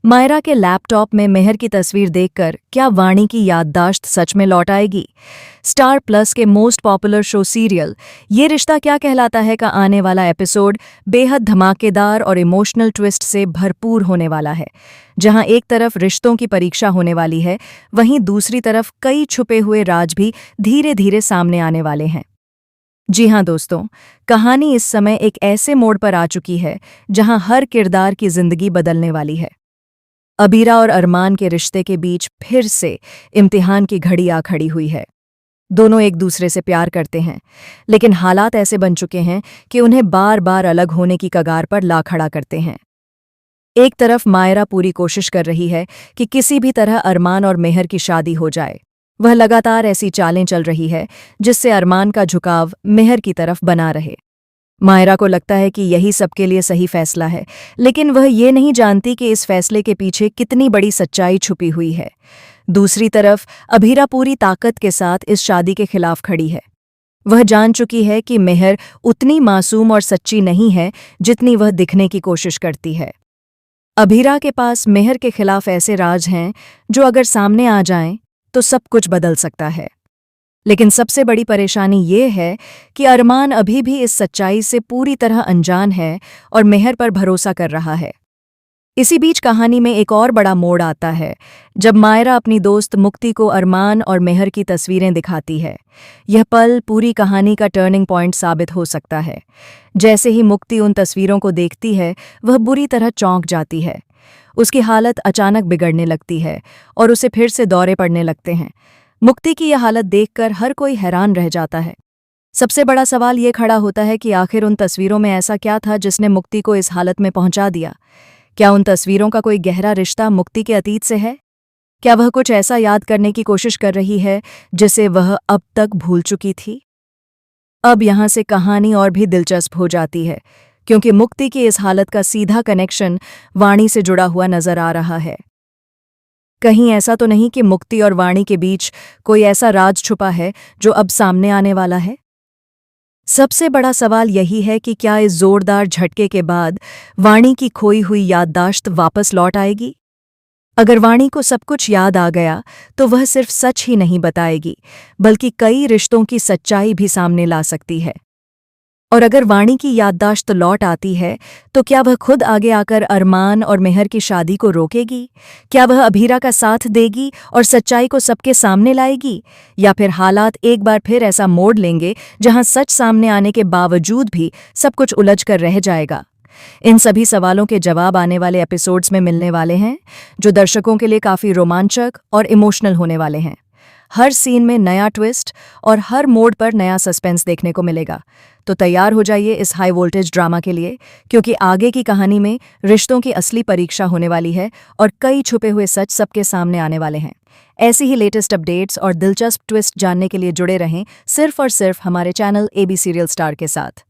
मायरा के लैपटॉप में मेहर की तस्वीर देखकर क्या वाणी की याददाश्त सच में लौट आएगी? स्टार प्लस के मोस्ट पॉपुलर शो सीरियल ये रिश्ता क्या कहलाता है का आने वाला एपिसोड बेहद धमाकेदार और इमोशनल ट्विस्ट से भरपूर होने वाला है। जहां एक तरफ रिश्तों की परीक्षा होने वाली है, वहीं दूसरी तरफ कई छुपे हुए राज भी धीरे धीरे सामने आने वाले हैं। जी हां दोस्तों, कहानी इस समय एक ऐसे मोड़ पर आ चुकी है जहां हर किरदार की जिंदगी बदलने वाली है। अबीरा और अरमान के रिश्ते के बीच फिर से इम्तिहान की घड़ी आ खड़ी हुई है। दोनों एक दूसरे से प्यार करते हैं, लेकिन हालात ऐसे बन चुके हैं कि उन्हें बार बार अलग होने की कगार पर ला खड़ा करते हैं। एक तरफ मायरा पूरी कोशिश कर रही है कि किसी भी तरह अरमान और मेहर की शादी हो जाए। वह लगातार ऐसी चालें चल रही है जिससे अरमान का झुकाव मेहर की तरफ बना रहे। मायरा को लगता है कि यही सबके लिए सही फैसला है, लेकिन वह ये नहीं जानती कि इस फैसले के पीछे कितनी बड़ी सच्चाई छुपी हुई है। दूसरी तरफ अबीरा पूरी ताकत के साथ इस शादी के खिलाफ खड़ी है। वह जान चुकी है कि मेहर उतनी मासूम और सच्ची नहीं है जितनी वह दिखने की कोशिश करती है। अबीरा के पास मेहर के खिलाफ ऐसे राज हैं जो अगर सामने आ जाएं तो सब कुछ बदल सकता है। लेकिन सबसे बड़ी परेशानी ये है कि अरमान अभी भी इस सच्चाई से पूरी तरह अनजान है और मेहर पर भरोसा कर रहा है। इसी बीच कहानी में एक और बड़ा मोड़ आता है जब मायरा अपनी दोस्त मुक्ति को अरमान और मेहर की तस्वीरें दिखाती है। यह पल पूरी कहानी का टर्निंग पॉइंट साबित हो सकता है। जैसे ही मुक्ति उन तस्वीरों को देखती है, वह बुरी तरह चौंक जाती है। उसकी हालत अचानक बिगड़ने लगती है और उसे फिर से दौरे पड़ने लगते हैं। मुक्ति की यह हालत देखकर हर कोई हैरान रह जाता है। सबसे बड़ा सवाल ये खड़ा होता है कि आखिर उन तस्वीरों में ऐसा क्या था जिसने मुक्ति को इस हालत में पहुंचा दिया? क्या उन तस्वीरों का कोई गहरा रिश्ता मुक्ति के अतीत से है? क्या वह कुछ ऐसा याद करने की कोशिश कर रही है जिसे वह अब तक भूल चुकी थी? अब यहां से कहानी और भी दिलचस्प हो जाती है, क्योंकि मुक्ति की इस हालत का सीधा कनेक्शन वाणी से जुड़ा हुआ नजर आ रहा है। कहीं ऐसा तो नहीं कि मुक्ति और वाणी के बीच कोई ऐसा राज छुपा है जो अब सामने आने वाला है? सबसे बड़ा सवाल यही है कि क्या इस जोरदार झटके के बाद वाणी की खोई हुई याददाश्त वापस लौट आएगी? अगर वाणी को सब कुछ याद आ गया तो वह सिर्फ सच ही नहीं बताएगी, बल्कि कई रिश्तों की सच्चाई भी सामने ला सकती है। और अगर वाणी की याददाश्त लौट आती है तो क्या वह खुद आगे आकर अरमान और मेहर की शादी को रोकेगी? क्या वह अबीरा का साथ देगी और सच्चाई को सबके सामने लाएगी? या फिर हालात एक बार फिर ऐसा मोड़ लेंगे जहां सच सामने आने के बावजूद भी सब कुछ उलझ कर रह जाएगा? इन सभी सवालों के जवाब आने वाले एपिसोड्स में मिलने वाले हैं, जो दर्शकों के लिए काफ़ी रोमांचक और इमोशनल होने वाले हैं। हर सीन में नया ट्विस्ट और हर मोड़ पर नया सस्पेंस देखने को मिलेगा। तो तैयार हो जाइए इस हाई वोल्टेज ड्रामा के लिए, क्योंकि आगे की कहानी में रिश्तों की असली परीक्षा होने वाली है और कई छुपे हुए सच सबके सामने आने वाले हैं। ऐसी ही लेटेस्ट अपडेट्स और दिलचस्प ट्विस्ट जानने के लिए जुड़े रहें सिर्फ और सिर्फ हमारे चैनल AB सीरियल स्टार के साथ।